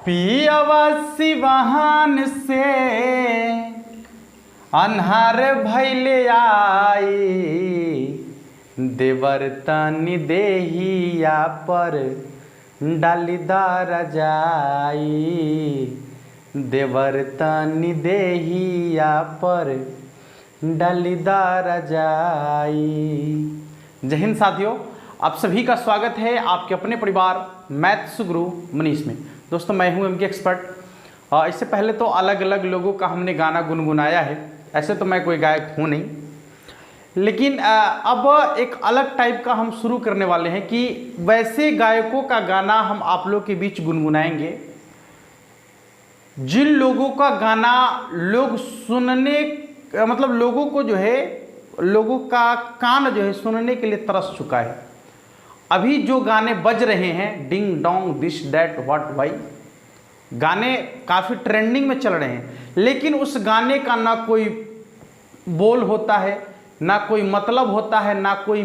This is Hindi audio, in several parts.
पियवा सिवान से अन्हार भैले आई, देवर तनि देहिया पर डालीदार जाई, देवर तनि देहिया पर डालीदार जाई। जय हिंद साथियों, आप सभी का स्वागत है आपके अपने परिवार मैथ्स गुरु मनीष में। दोस्तों मैं हूं एमके एक्सपर्ट। इससे पहले तो अलग अलग लोगों का हमने गाना गुनगुनाया है, ऐसे तो मैं कोई गायक हूं नहीं, लेकिन अब एक अलग टाइप का हम शुरू करने वाले हैं कि वैसे गायकों का गाना हम आप लोग के बीच गुनगुनाएंगे जिन लोगों का गाना लोग सुनने मतलब लोगों को जो है लोगों का कान जो है सुनने के लिए तरस चुका है। अभी जो गाने बज रहे हैं ding dong this that what why, गाने काफ़ी ट्रेंडिंग में चल रहे हैं, लेकिन उस गाने का ना कोई बोल होता है, ना कोई मतलब होता है, ना कोई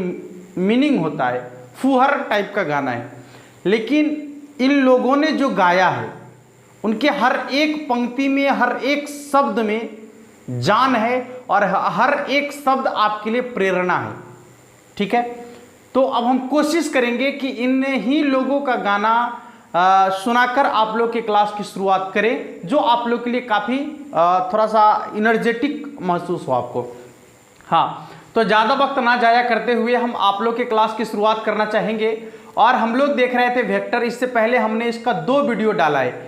मीनिंग होता है, फुहर टाइप का गाना है। लेकिन इन लोगों ने जो गाया है उनके हर एक पंक्ति में हर एक शब्द में जान है और हर एक शब्द आपके लिए प्रेरणा है। ठीक है, तो अब हम कोशिश करेंगे कि इन ही लोगों का गाना सुनाकर आप लोग के क्लास की शुरुआत करें, जो आप लोग के लिए काफ़ी थोड़ा सा इनर्जेटिक महसूस हो आपको। हाँ, तो ज़्यादा वक्त ना जाया करते हुए हम आप लोग के क्लास की शुरुआत करना चाहेंगे। और हम लोग देख रहे थे वेक्टर, इससे पहले हमने इसका 2 वीडियो डाला है।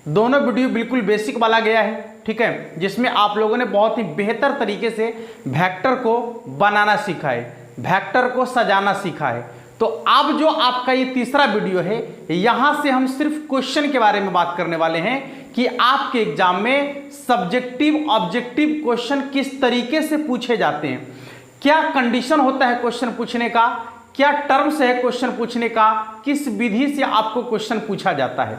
दोनों वीडियो बिल्कुल बेसिक वाला गया है, ठीक है, जिसमें आप लोगों ने बहुत ही बेहतर तरीके से वेक्टर को बनाना सीखा है, वेक्टर को सजाना सीखा है। तो अब जो आपका ये तीसरा वीडियो है, यहां से हम सिर्फ क्वेश्चन के बारे में बात करने वाले हैं कि आपके एग्जाम में सब्जेक्टिव ऑब्जेक्टिव क्वेश्चन किस तरीके से पूछे जाते हैं, क्या कंडीशन होता है क्वेश्चन पूछने का, क्या टर्म्स है क्वेश्चन पूछने का, किस विधि से आपको क्वेश्चन पूछा जाता है।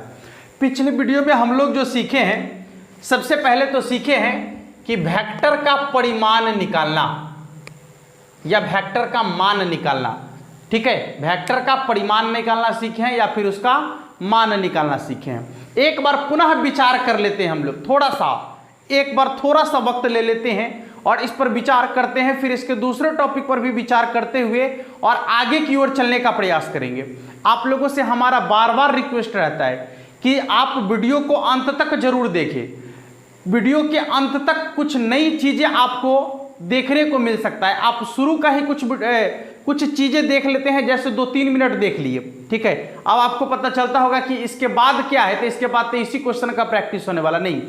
पिछले वीडियो में हम लोग जो सीखे हैं, सबसे पहले तो सीखे हैं कि वेक्टर का परिमाण निकालना या वेक्टर का मान निकालना। ठीक है, वेक्टर का परिमाण निकालना सीखे हैं या फिर उसका मान निकालना सीखे हैं। एक बार पुनः विचार कर लेते हैं हम लोग, एक बार थोड़ा सा वक्त ले लेते हैं और इस पर विचार करते हैं, फिर इसके दूसरे टॉपिक पर भी विचार करते हुए और आगे की ओर चलने का प्रयास करेंगे। आप लोगों से हमारा बार बार रिक्वेस्ट रहता है कि आप वीडियो को अंत तक जरूर देखें। वीडियो के अंत तक कुछ नई चीजें आपको देखने को मिल सकता है। आप शुरू का ही कुछ चीजें देख लेते हैं, जैसे 2-3 मिनट देख लिए, ठीक है, अब आपको पता चलता होगा कि इसके बाद क्या है, तो इसके बाद तो इसी क्वेश्चन का प्रैक्टिस होने वाला नहीं।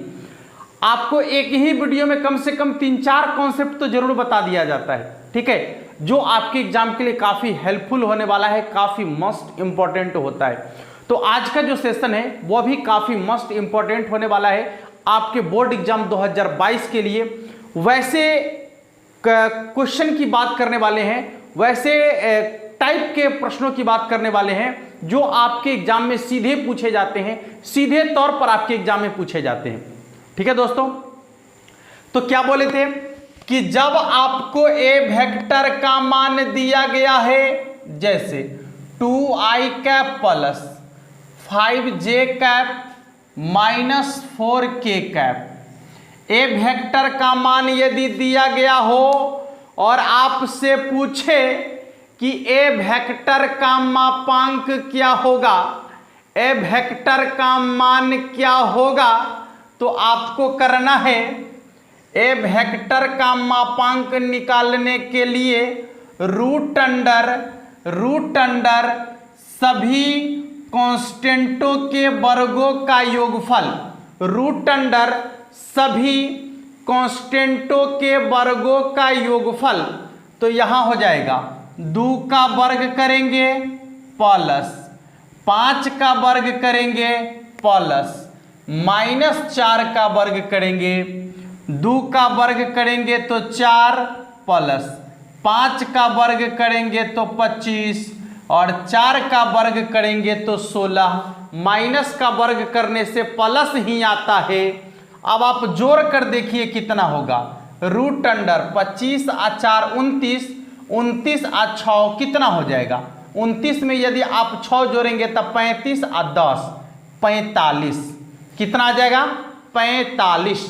आपको एक ही वीडियो में कम से कम 3-4 कॉन्सेप्ट तो जरूर बता दिया जाता है, ठीक है, जो आपके एग्जाम के लिए काफी हेल्पफुल होने वाला है, काफी मस्ट इंपॉर्टेंट होता है। तो आज का जो सेशन है वो भी काफी मस्ट इंपॉर्टेंट होने वाला है आपके बोर्ड एग्जाम 2022 के लिए। वैसे क्वेश्चन की बात करने वाले हैं, वैसे टाइप के प्रश्नों की बात करने वाले हैं जो आपके एग्जाम में सीधे पूछे जाते हैं, सीधे तौर पर आपके एग्जाम में पूछे जाते हैं। ठीक है दोस्तों, तो क्या बोले थे कि जब आपको ए वेक्टर का मान दिया गया है, जैसे 2i cap plus 5j cap minus 4k cap, A vector का मान यदि दिया गया हो और आपसे पूछे कि ए वेक्टर का मापांक क्या होगा, ए वेक्टर का मान क्या होगा, तो आपको करना है ए वेक्टर का मापांक निकालने के लिए रूट अंडर सभी कांस्टेंटों के वर्गों का योगफल, रूट अंडर सभी कांस्टेंटों के वर्गों का योगफल। तो यहां हो जाएगा 2 का वर्ग करेंगे प्लस 5 का वर्ग करेंगे प्लस -4 का वर्ग करेंगे, 2 का वर्ग करेंगे तो 4 प्लस 5 का वर्ग करेंगे तो 25 और 4 का वर्ग करेंगे तो 16, माइनस का वर्ग करने से प्लस ही आता है। अब आप जोड़ कर देखिए कितना होगा, रूट अंडर 25 और 4 29, 29 और 6 कितना हो जाएगा, 29 में यदि आप 6 जोड़ेंगे तब 35 और 10 45, कितना आ जाएगा 45।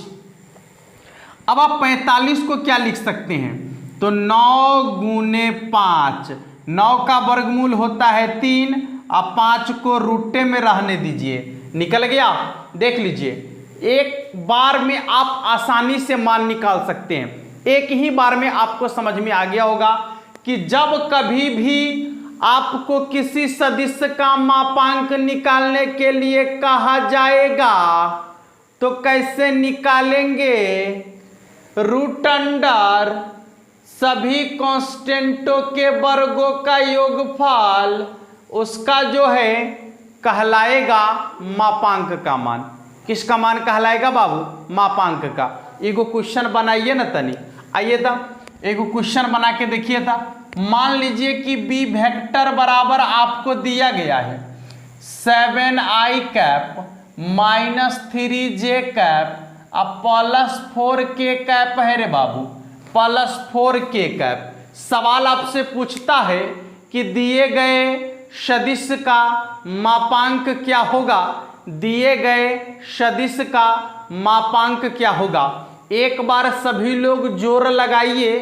अब आप 45 को क्या लिख सकते हैं, तो 9 गुने 5, 9 का वर्गमूल होता है 3, अब 5 को रूटे में रहने दीजिए, निकल गया। देख लीजिए, एक बार में आप आसानी से मान निकाल सकते हैं, एक ही बार में आपको समझ में आ गया होगा कि जब कभी भी आपको किसी सदिश का मापांक निकालने के लिए कहा जाएगा तो कैसे निकालेंगे, रूट अंडर सभी कांस्टेंटों के वर्गों का योगफल, उसका जो है कहलाएगा मापांक का मान। किसका मान कहलाएगा बाबू, मापांक का। एगो क्वेश्चन बनाइए ना तनी, आइए था एगो क्वेश्चन बना के देखिए था। मान लीजिए कि बी वेक्टर बराबर आपको दिया गया है 7i cap minus 3j cap अब +4k कैप है रे बाबू, +4k कैप। सवाल आपसे पूछता है कि दिए गए सदिश का मापांक क्या होगा, दिए गए सदिश का मापांक क्या होगा। एक बार सभी लोग जोर लगाइए,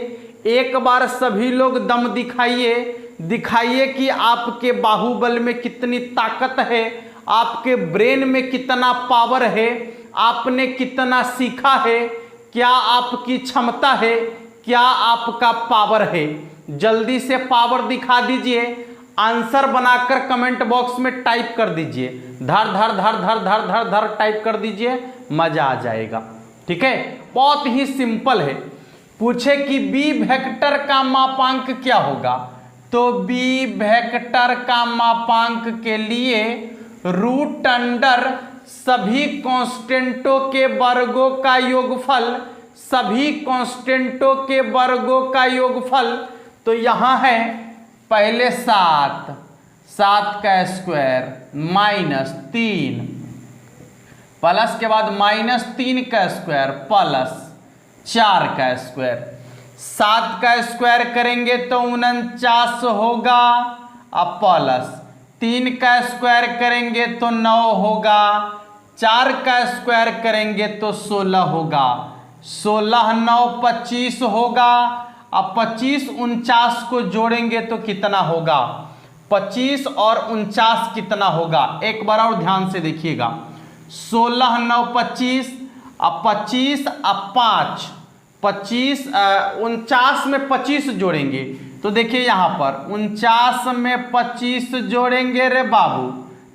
एक बार सभी लोग दम दिखाइए, दिखाइए कि आपके बाहुबल में कितनी ताकत है, आपके ब्रेन में कितना पावर है, आपने कितना सीखा है, क्या आपकी क्षमता है, क्या आपका पावर है। जल्दी से पावर दिखा दीजिए, आंसर बनाकर कमेंट बॉक्स में टाइप कर दीजिए, धर धर धर धर धर धर धर टाइप कर दीजिए, मजा आ जाएगा। ठीक है, बहुत ही सिंपल है। पूछे कि बी वेक्टर का मापांक क्या होगा, तो बी वेक्टर का मापांक के लिए रूट अंडर सभी कांस्टेंटों के वर्गों का योगफल, सभी कांस्टेंटों के वर्गों का योगफल। तो यहां है पहले 7, 7 का स्क्वायर माइनस 3 प्लस के बाद -3 का स्क्वायर प्लस 4 का स्क्वायर। 7 का स्क्वायर करेंगे तो 49 होगा, अब प्लस 3 का स्क्वायर करेंगे तो 9 होगा, 4 का स्क्वायर करेंगे तो 16 होगा, 16 9 25 होगा। अब 25 49 को जोड़ेंगे तो कितना होगा, 25 और 49 कितना होगा, एक बार और ध्यान से देखिएगा। 16 9 25, अब 25 अब 5 25 49 में 25 जोड़ेंगे तो देखिए यहाँ पर 49 में 25 जोड़ेंगे रे बाबू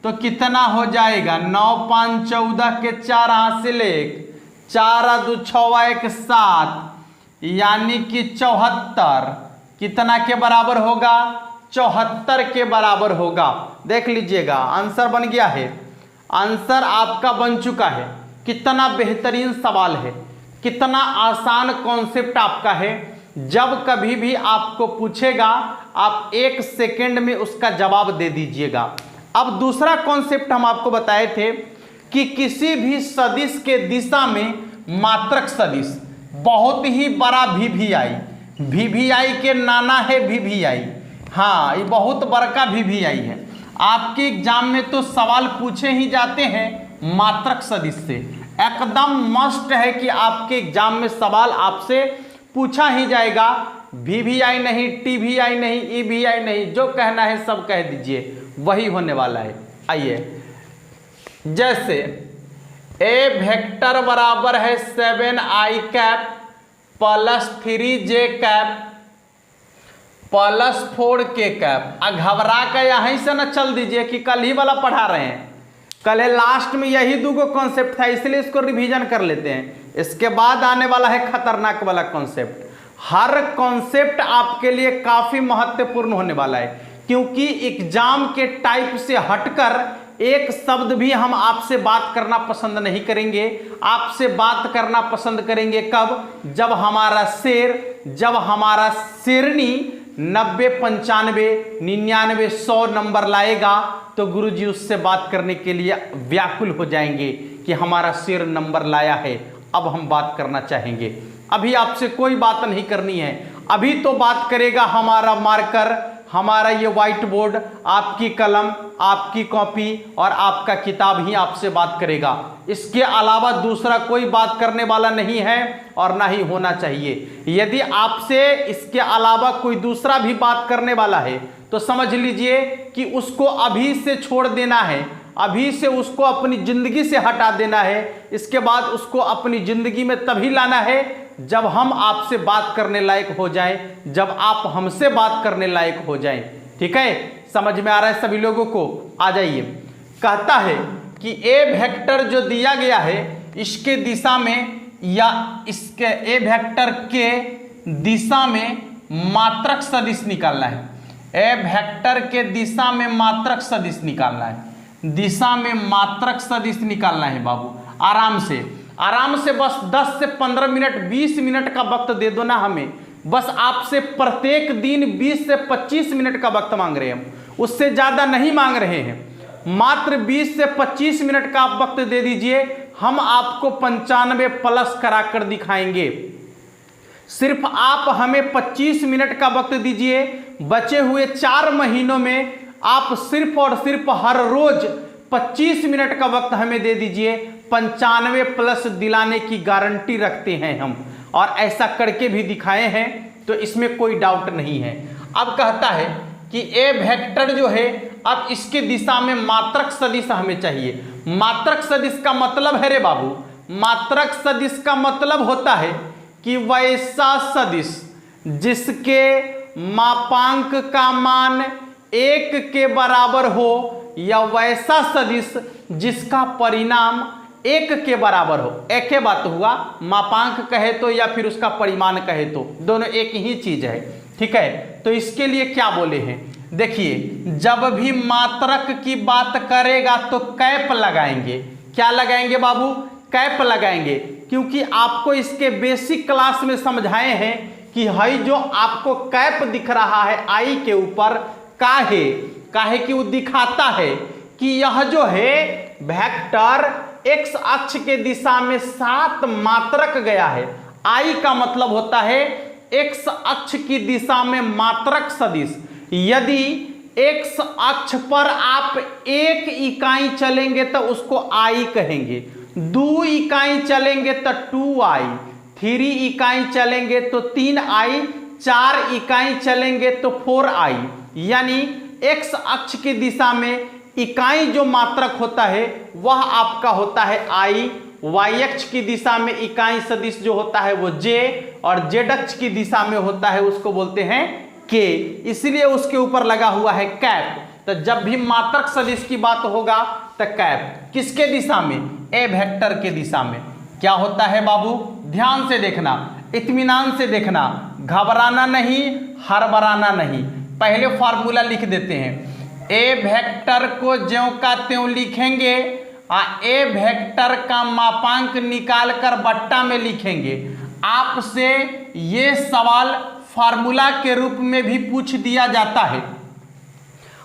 तो कितना हो जाएगा, 9 5 14 के 4 हासिल 1, 4 2 6 1 7, यानी कि 74 कितना के बराबर होगा, 74 के बराबर होगा। देख लीजिएगा आंसर बन गया है, आंसर आपका बन चुका है। कितना बेहतरीन सवाल है, कितना आसान कॉन्सेप्ट आपका है। जब कभी भी आपको पूछेगा आप 1 सेकेंड में उसका जवाब दे दीजिएगा। अब दूसरा कॉन्सेप्ट हम आपको बताए थे कि किसी भी सदिश के दिशा में मात्रक सदिश, बहुत ही बड़ा वीवीआई के नाना है वीवीआई, हाँ ये बहुत बड़का वीवीआई है। आपके एग्जाम में तो सवाल पूछे ही जाते हैं मात्रक सदिश से, एकदम मस्ट है कि आपके एग्जाम में सवाल आपसे पूछा ही जाएगा। वीवीआई नहीं, टीवीआई नहीं, ईवीआई नहीं, जो कहना है सब कह दीजिए, वही होने वाला है। आइए, जैसे ए वेक्टर बराबर है 7i cap plus 3j cap plus 4k cap. घबरा कर यहीं से न चल दीजिए कि कल ही वाला पढ़ा रहे हैं, कल लास्ट में यही दूगो कॉन्सेप्ट था, इसलिए इसको रिवीजन कर लेते हैं। इसके बाद आने वाला है खतरनाक वाला कॉन्सेप्ट। हर कॉन्सेप्ट आपके लिए काफी महत्वपूर्ण होने वाला है, क्योंकि एग्जाम के टाइप से हटकर एक शब्द भी हम आपसे बात करना पसंद नहीं करेंगे। आपसे बात करना पसंद करेंगे कब, जब हमारा शेर, जब हमारा शेरनी 90 95 99 100 नंबर लाएगा तो गुरुजी उससे बात करने के लिए व्याकुल हो जाएंगे कि हमारा शेर नंबर लाया है, अब हम बात करना चाहेंगे। अभी आपसे कोई बात नहीं करनी है, अभी तो बात करेगा हमारा मार्कर, हमारा ये व्हाइट बोर्ड, आपकी कलम, आपकी कॉपी और आपका किताब ही आपसे बात करेगा। इसके अलावा दूसरा कोई बात करने वाला नहीं है और ना ही होना चाहिए। यदि आपसे इसके अलावा कोई दूसरा भी बात करने वाला है तो समझ लीजिए कि उसको अभी से छोड़ देना है, अभी से उसको अपनी जिंदगी से हटा देना है। इसके बाद उसको अपनी जिंदगी में तभी लाना है जब हम आपसे बात करने लायक हो जाएं, जब आप हमसे बात करने लायक हो जाएं। ठीक है, समझ में आ रहा है सभी लोगों को? आ जाइए। कहता है कि ए वेक्टर जो दिया गया है इसके दिशा में या इसके ए वेक्टर के दिशा में मात्रक सदिश निकालना है। ए वेक्टर के दिशा में मात्रक सदिश निकालना है, दिशा में मात्रक सदिश निकालना है बाबू। आराम से बस 10 से 15 मिनट 20 मिनट का वक्त दे दो ना हमें। बस आपसे प्रत्येक दिन 20 से 25 मिनट का वक्त मांग रहे हैं हम, उससे ज़्यादा नहीं मांग रहे हैं। मात्र 20 से 25 मिनट का आप वक्त दे दीजिए, हम आपको 95 प्लस कराकर दिखाएंगे। सिर्फ आप हमें 25 मिनट का वक्त दीजिए। बचे हुए 4 महीनों में आप सिर्फ और सिर्फ हर रोज 25 मिनट का वक्त हमें दे दीजिए। 95 प्लस दिलाने की गारंटी रखते हैं हम, और ऐसा करके भी दिखाए हैं, तो इसमें कोई डाउट नहीं है। अब कहता है कि ए वेक्टर जो है, अब इसके दिशा में मात्रक सदिश हमें चाहिए। मात्रक सदिश का मतलब है रे बाबू, मात्रक सदिश का मतलब होता है कि वैसा सदिश जिसके मापांक का मान 1 के बराबर हो, या वैसा सदिश जिसका परिणाम 1 के बराबर हो। एक ही बात हुआ, मापांक कहे तो या फिर उसका परिमाण कहे तो दोनों एक ही चीज है। ठीक है, तो इसके लिए क्या बोले हैं, देखिए, जब भी मात्रक की बात करेगा तो कैप लगाएंगे। क्या लगाएंगे बाबू? कैप लगाएंगे, क्योंकि आपको इसके बेसिक क्लास में समझाए हैं कि हई जो आपको कैप दिख रहा है आई के ऊपर, काहे कि वो दिखाता है कि यह जो है वेक्टर एक्स अक्ष के दिशा में 7 मात्रक गया है। आई का मतलब होता है एक्स अक्ष की दिशा में मात्रक सदिश। यदि एक्स अक्ष पर आप 1 इकाई चलेंगे तो उसको आई कहेंगे, 2 इकाई चलेंगे तो 2i, 3 इकाई चलेंगे तो 3i, 4 इकाई चलेंगे तो 4i। यानी एक्स अक्ष की दिशा में इकाई जो मात्रक होता है वह आपका होता है i, वाई अक्ष की दिशा में इकाई सदिश जो होता है वो j, और जेड अक्ष की दिशा में होता है उसको बोलते हैं k। इसलिए उसके ऊपर लगा हुआ है कैप। तो जब भी मात्रक सदिश की बात होगा तो कैप किसके दिशा में? ए वेक्टर के दिशा में। क्या होता है बाबू? ध्यान से देखना, इत्मीनान से देखना, घबराना नहीं, हड़बड़ाना नहीं। पहले फॉर्मूला लिख देते हैं। ए वेक्टर को ज्यों का त्यों लिखेंगे, ए वेक्टर का मापांक निकालकर बट्टा में लिखेंगे। आपसे ये सवाल फार्मूला के रूप में भी पूछ दिया जाता है,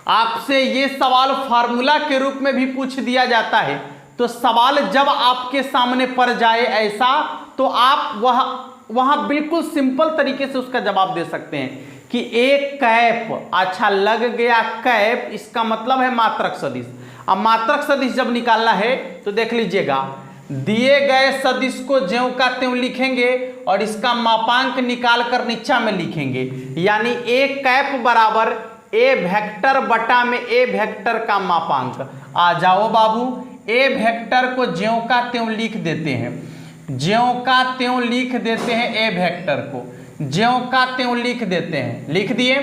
आपसे ये सवाल फार्मूला के रूप में भी पूछ दिया जाता है। तो सवाल जब आपके सामने पड़ जाए ऐसा, तो आप वहां बिल्कुल सिंपल तरीके से उसका जवाब दे सकते हैं कि एक कैप, अच्छा लग गया कैप, इसका मतलब है मात्रक सदिश। अब मात्रक सदिश जब निकालना है तो देख लीजिएगा, दिए गए सदिश को ज्यों का त्यों लिखेंगे और इसका मापांक निकालकर नीचा में लिखेंगे। यानी एक कैप बराबर ए वेक्टर बटा में ए वेक्टर का मापांक। आ जाओ बाबू, ए वेक्टर को ज्यों का त्यों लिख देते हैं, ज्यों का त्यों लिख देते हैं। ए वेक्टर को ज्यों का त्यों लिख देते हैं, लिख दिए।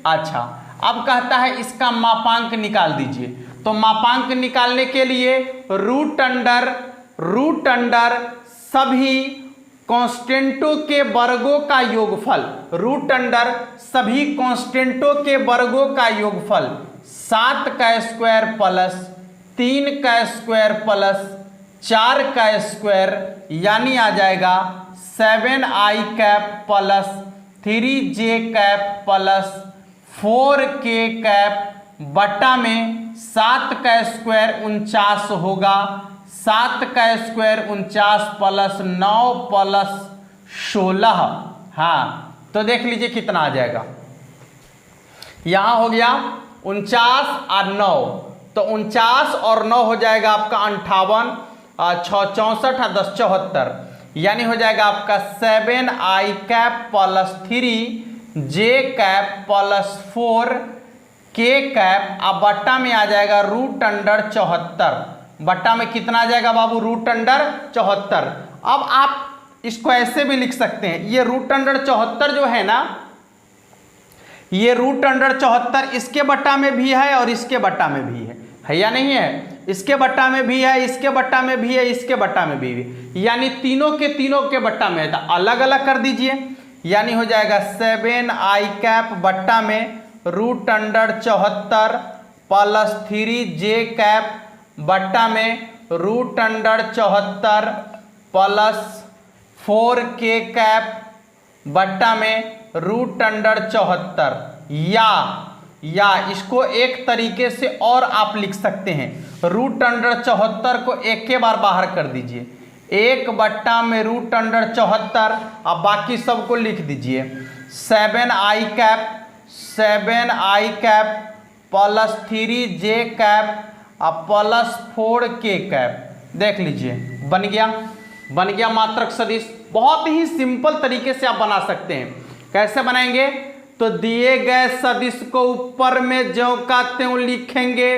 अच्छा, अब कहता है इसका मापांक निकाल दीजिए। तो मापांक निकालने के लिए रूट अंडर सभी कांस्टेंटों के वर्गों का योगफल, रूट अंडर सभी कांस्टेंटों के वर्गों का योगफल 7 का स्क्वायर प्लस 3 का स्क्वायर प्लस 4 का स्क्वायर, यानी आ जाएगा 7i cap plus 3j cap plus 4k cap बटा में 7 का स्क्वायर 49 होगा। 7 का स्क्वायर 49 प्लस 9 प्लस 16, हाँ, तो देख लीजिए कितना आ जाएगा। यहाँ हो गया 49 और 9, तो 49 और 9 हो जाएगा आपका 58, 6 64 और 10 74, यानी हो जाएगा आपका 7i cap plus 3j cap plus 4k cap, अब बट्टा में आ जाएगा √74, बट्टा में कितना आ जाएगा बाबू √74। अब आप इसको ऐसे भी लिख सकते हैं, ये √74 जो है ना, ये √74 इसके बट्टा में भी है और इसके बट्टा में भी है या नहीं है? इसके बट्टा में भी है, इसके बट्टा में भी है, इसके बट्टा में भी है, यानी तीनों के बट्टा में है, तो अलग अलग कर दीजिए, यानी हो जाएगा 7i कैप बट्टा में √74 प्लस 3j कैप बट्टा में √74 प्लस 4k कैप बट्टा में √74, या इसको एक तरीके से और आप लिख सकते हैं, √74 को एक के बार बाहर कर दीजिए, 1 बट्टा में √74, अब बाकी सबको लिख दीजिए 7i cap plus 3j cap plus 4k cap. देख लीजिए बन गया मात्रक सदिश। बहुत ही सिंपल तरीके से आप बना सकते हैं। कैसे बनाएंगे? तो दिए गए सदिश को ऊपर में ज्यों का त्यों लिखेंगे,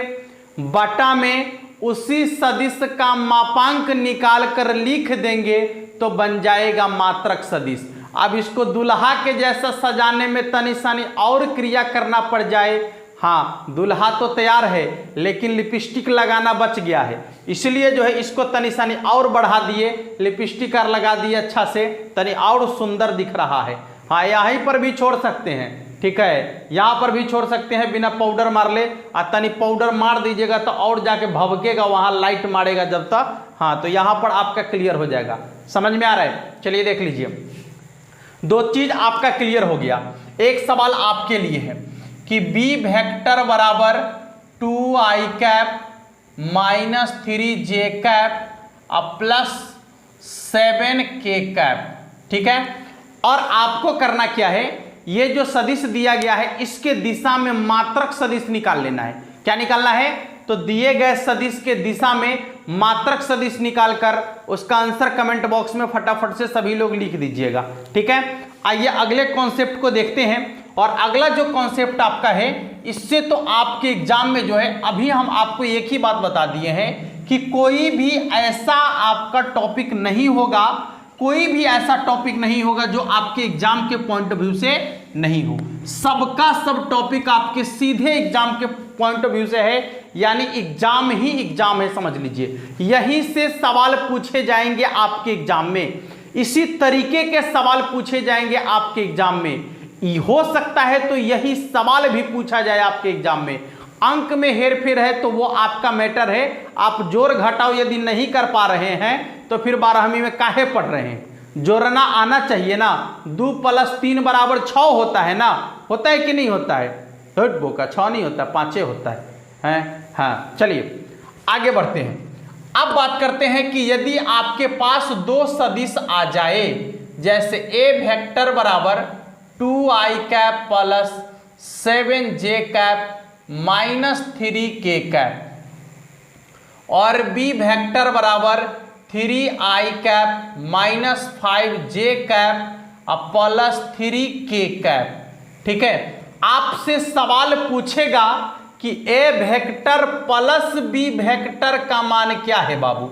बटा में उसी सदिश का मापांक निकाल कर लिख देंगे तो बन जाएगा मात्रक सदिश। अब इसको दुल्हा के जैसा सजाने में तनी सानी और क्रिया करना पड़ जाए, हाँ दुल्हा तो तैयार है लेकिन लिपस्टिक लगाना बच गया है, इसलिए जो है इसको तनी सानी और बढ़ा दिए, लिपस्टिक और लगा दिए अच्छा से, तनी और सुंदर दिख रहा है। हाँ यहीं पर भी छोड़ सकते हैं, ठीक है, यहाँ पर भी छोड़ सकते हैं, बिना पाउडर मार ले, और तनी पाउडर मार दीजिएगा तो और जाके भभकेगा, वहाँ लाइट मारेगा जब तक। हाँ तो यहाँ पर आपका क्लियर हो जाएगा। समझ में आ रहा है? चलिए देख लीजिए, दो चीज आपका क्लियर हो गया। एक सवाल आपके लिए है कि b वेक्टर बराबर 2i cap minus 3j cap plus 7k cap, ठीक है। और आपको करना क्या है, ये जो सदिश दिया गया है इसके दिशा में मात्रक सदिश निकाल लेना है। क्या निकालना है? तो दिए गए सदिश के दिशा में मात्रक सदिश निकालकर उसका आंसर कमेंट बॉक्स में फटाफट से सभी लोग लिख दीजिएगा, ठीक है। आइए अगले कॉन्सेप्ट को देखते हैं। और अगला जो कॉन्सेप्ट आपका है, इससे तो आपके एग्जाम में जो है, अभी हम आपको एक ही बात बता दिए हैं कि कोई भी ऐसा आपका टॉपिक नहीं होगा, कोई भी ऐसा टॉपिक नहीं होगा जो आपके एग्जाम के पॉइंट ऑफ व्यू से नहीं हो। सबका सब टॉपिक आपके सीधे एग्जाम के पॉइंट ऑफ व्यू से है, यानी एग्जाम ही एग्जाम है, समझ लीजिए। यहीं से सवाल पूछे जाएंगे आपके एग्जाम में, इसी तरीके के सवाल पूछे जाएंगे आपके एग्जाम में। हो सकता है तो यही सवाल भी पूछा जाए आपके एग्जाम में। अंक में हेरफेर है तो वो आपका मैटर है, आप जोड़ घटाओ यदि नहीं कर पा रहे हैं तो फिर 12वीं में काहे पढ़ रहे हैं? जोड़ना आना चाहिए ना। 2 + 3 = 6 होता है ना, होता है कि नहीं होता है? हट बोका, 6 नहीं होता, 5 होता है। हाँ चलिए आगे बढ़ते हैं। अब बात करते हैं कि यदि आपके पास दो सदिश आ जाए, जैसे a वेक्टर बराबर 2i cap plus 7j cap minus 3k cap और b वेक्टर बराबर 3i cap minus 5j cap plus 3k cap, ठीक है। आपसे सवाल पूछेगा कि a vector plus b vector का मान क्या है बाबू?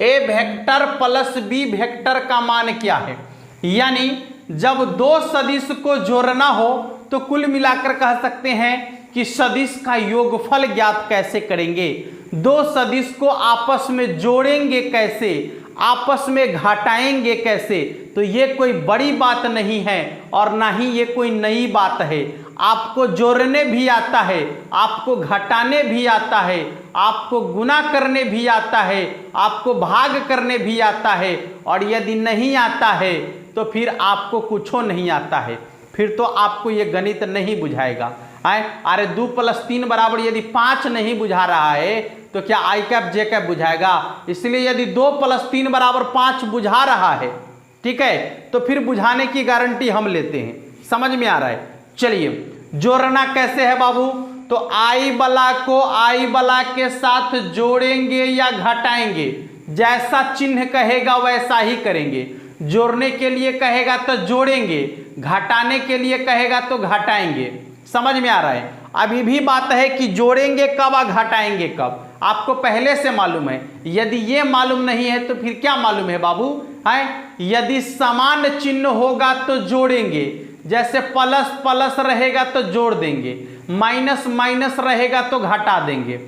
a vector plus b vector का मान क्या है? यानी जब दो सदिश को जोड़ना हो तो कुल मिलाकर कह सकते हैं कि सदिश का योगफल ज्ञात कैसे करेंगे, दो सदिश को आपस में जोड़ेंगे कैसे, आपस में घटाएंगे कैसे। तो ये कोई बड़ी बात नहीं है और ना ही ये कोई नई बात है। आपको जोड़ने भी आता है, आपको घटाने भी आता है, आपको गुना करने भी आता है, आपको भाग करने भी आता है। और यदि नहीं आता है तो फिर आपको कुछो नहीं आता है, फिर तो आपको ये गणित नहीं बुझाएगा। अरे 2 + 3 = यदि 5 नहीं बुझा रहा है तो क्या i कैप j कैप बुझाएगा? इसलिए यदि 2 + 3 = 5 बुझा रहा है, ठीक है, तो फिर बुझाने की गारंटी हम लेते हैं। समझ में आ रहा है? चलिए जोड़ना कैसे है बाबू? तो आई वाला को आई वाला के साथ जोड़ेंगे या घटाएंगे, जैसा चिन्ह कहेगा वैसा ही करेंगे। जोड़ने के लिए कहेगा तो जोड़ेंगे, घटाने के लिए कहेगा तो घटाएंगे। समझ में आ रहा है? अभी भी बात है कि जोड़ेंगे कब और घटाएंगे कब, आपको पहले से मालूम है। यदि ये मालूम नहीं है तो फिर क्या मालूम है बाबू? है यदि समान चिन्ह होगा तो जोड़ेंगे, जैसे प्लस प्लस रहेगा तो जोड़ देंगे, माइनस माइनस रहेगा तो घटा देंगे,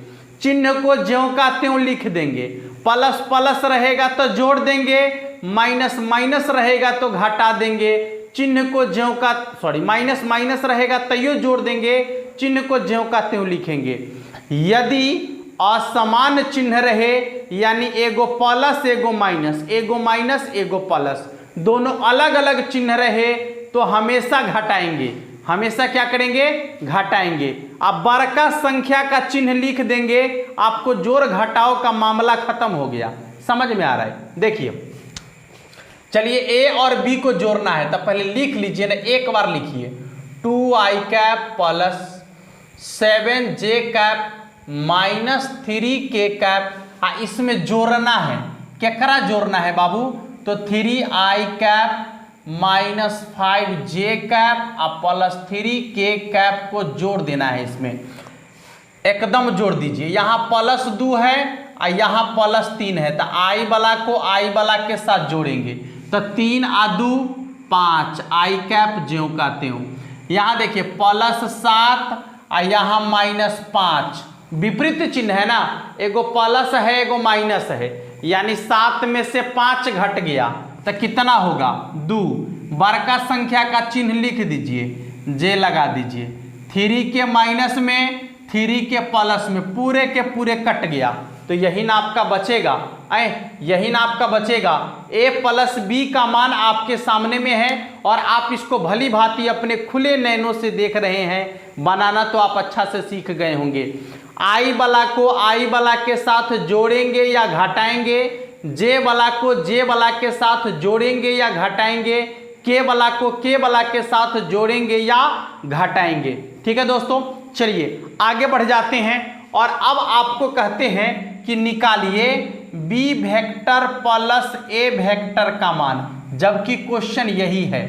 चिन्ह को ज्यों का त्यों लिख देंगे। प्लस प्लस रहेगा तो जोड़ देंगे, माइनस माइनस रहेगा तो घटा देंगे, चिन्ह को ज्यों का माइनस माइनस रहेगा तैयो जोड़ देंगे, चिन्ह को ज्यों का त्यों लिखेंगे। यदि असमान चिन्ह रहे, यानी एगो प्लस एगो माइनस एगो प्लस, दोनों अलग अलग चिन्ह रहे तो हमेशा घटाएंगे। हमेशा क्या करेंगे? घटाएंगे। अब बड़का संख्या का चिन्ह लिख देंगे, आपको जोड़ घटाव का मामला खत्म हो गया। समझ में आ रहा है? देखिए, चलिए ए और बी को जोड़ना है, तब पहले लिख लीजिए ना, एक बार लिखिए 2i cap plus 7j cap minus 3k cap. इसमें जोड़ना है, केकरा जोड़ना है बाबू? तो 3i cap minus 5j cap और प्लस 3k कैप को जोड़ देना है। इसमें एकदम जोड़ दीजिए। यहाँ प्लस 2 है और यहाँ प्लस 3 है, तो आई वाला को आई वाला के साथ जोड़ेंगे, तो 3 आ 2 5, आई कैप ज्यों का त्यों। यहाँ देखिए प्लस 7 और यहाँ माइनस 5, विपरीत चिन्ह है ना, एगो प्लस है एगो माइनस है, यानी 7 में से 5 घट गया तो कितना होगा? 2। बड़का संख्या का चिन्ह लिख दीजिए, जे लगा दीजिए, 3 के माइनस में 3 के प्लस में पूरे के पूरे कट गया, तो यही ना आपका बचेगा। यही ना आपका बचेगा। a प्लस बी का मान आपके सामने में है और आप इसको भली भांति अपने खुले नैनों से देख रहे हैं। बनाना तो आप अच्छा से सीख गए होंगे। आई वाला को आई वाला के साथ जोड़ेंगे या घटाएंगे, जे वाला को जे वाला के साथ जोड़ेंगे या घटाएंगे, के वाला को के वाला के साथ जोड़ेंगे या घटाएंगे। ठीक है दोस्तों, चलिए आगे बढ़ जाते हैं और अब आपको कहते हैं कि निकालिए बी वेक्टर प्लस ए वेक्टर का मान, जबकि क्वेश्चन यही है।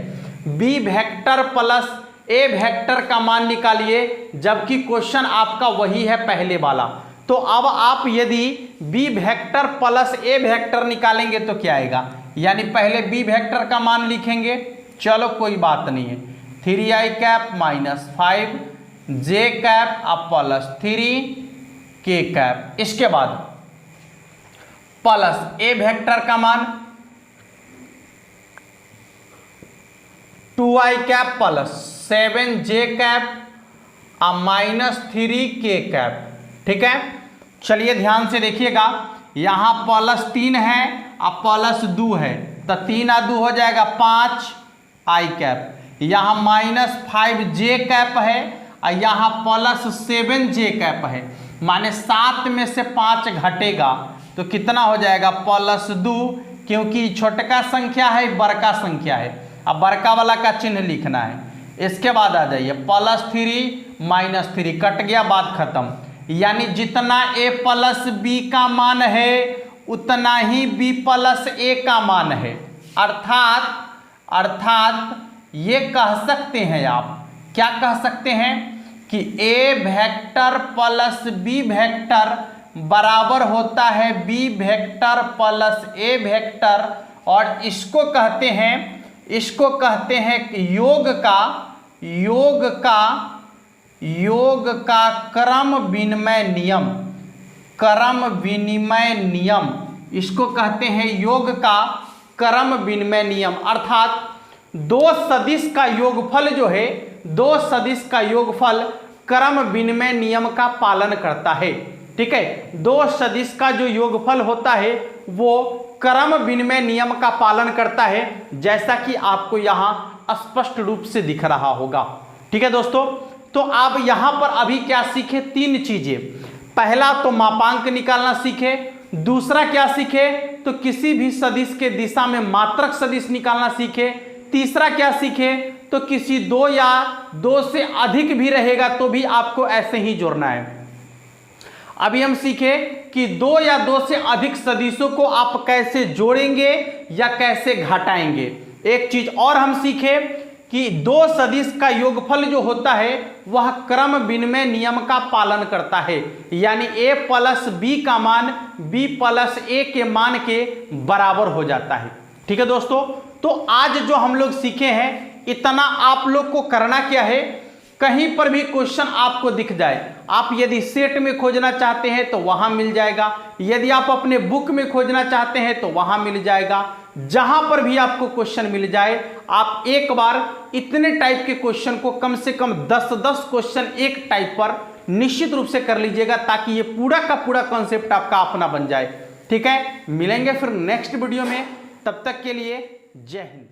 बी वेक्टर प्लस ए वेक्टर का मान निकालिए, जबकि क्वेश्चन आपका वही है पहले वाला। तो अब आप यदि बी वेक्टर प्लस ए वेक्टर निकालेंगे तो क्या आएगा? यानी पहले बी वेक्टर का मान लिखेंगे, चलो कोई बात नहीं है, 3i cap minus 5j cap अब प्लस 3k कैप। इसके बाद प्लस ए वेक्टर का मान 2i cap plus 7j cap और माइनस 3k कैप। ठीक है, चलिए ध्यान से देखिएगा, यहाँ प्लस 3 है और प्लस 2 है, तो 3 और 2 हो जाएगा 5i कैप। यहाँ माइनस 5j कैप है और यहाँ प्लस 7j कैप है, माने 7 में से 5 घटेगा तो कितना हो जाएगा? प्लस 2, क्योंकि छोटका संख्या है बड़का संख्या है। अब बड़का वाला का चिन्ह लिखना है। इसके बाद आ जाइए प्लस 3 माइनस 3, कट गया, बात खत्म। यानी जितना a प्लस बी का मान है उतना ही b प्लस ए का मान है। अर्थात ये कह सकते हैं आप, क्या कह सकते हैं कि a vector plus b vector बराबर होता है b vector plus a vector, और इसको कहते हैं कि योग का क्रम विनिमय नियम, इसको कहते हैं योग का क्रम विनिमय नियम। अर्थात दो सदिश का योगफल जो है, दो सदिश का योगफल क्रम विनिमय नियम का पालन करता है। ठीक है, दो सदिश का जो योगफल होता है वो क्रम विनिमय नियम का पालन करता है, जैसा कि आपको यहाँ स्पष्ट रूप से दिख रहा होगा। ठीक है दोस्तों, तो आप यहाँ पर अभी क्या सीखे? 3 चीजें। पहला तो मापांक निकालना सीखे, दूसरा क्या सीखे? तो किसी भी सदिश के दिशा में मात्रक सदिश निकालना सीखे, तीसरा क्या सीखे? तो किसी दो या दो से अधिक भी रहेगा तो भी आपको ऐसे ही जोड़ना है। अभी हम सीखे कि दो या दो से अधिक सदिशों को आप कैसे जोड़ेंगे या कैसे घटाएंगे। एक चीज और हम सीखे कि दो सदिश का योगफल जो होता है वह क्रम विनिमय नियम का पालन करता है, यानी a प्लस बी का मान b प्लस a के मान के बराबर हो जाता है। ठीक है दोस्तों, तो आज जो हम लोग सीखे हैं इतना आप लोग को करना क्या है, कहीं पर भी क्वेश्चन आपको दिख जाए, आप यदि सेट में खोजना चाहते हैं तो वहां मिल जाएगा, यदि आप अपने बुक में खोजना चाहते हैं तो वहां मिल जाएगा, जहां पर भी आपको क्वेश्चन मिल जाए आप एक बार इतने टाइप के क्वेश्चन को कम से कम 10-10 क्वेश्चन एक टाइप पर निश्चित रूप से कर लीजिएगा, ताकि ये पूरा का पूरा कॉन्सेप्ट आपका अपना बन जाए। ठीक है, मिलेंगे फिर नेक्स्ट वीडियो में, तब तक के लिए जय हिंद।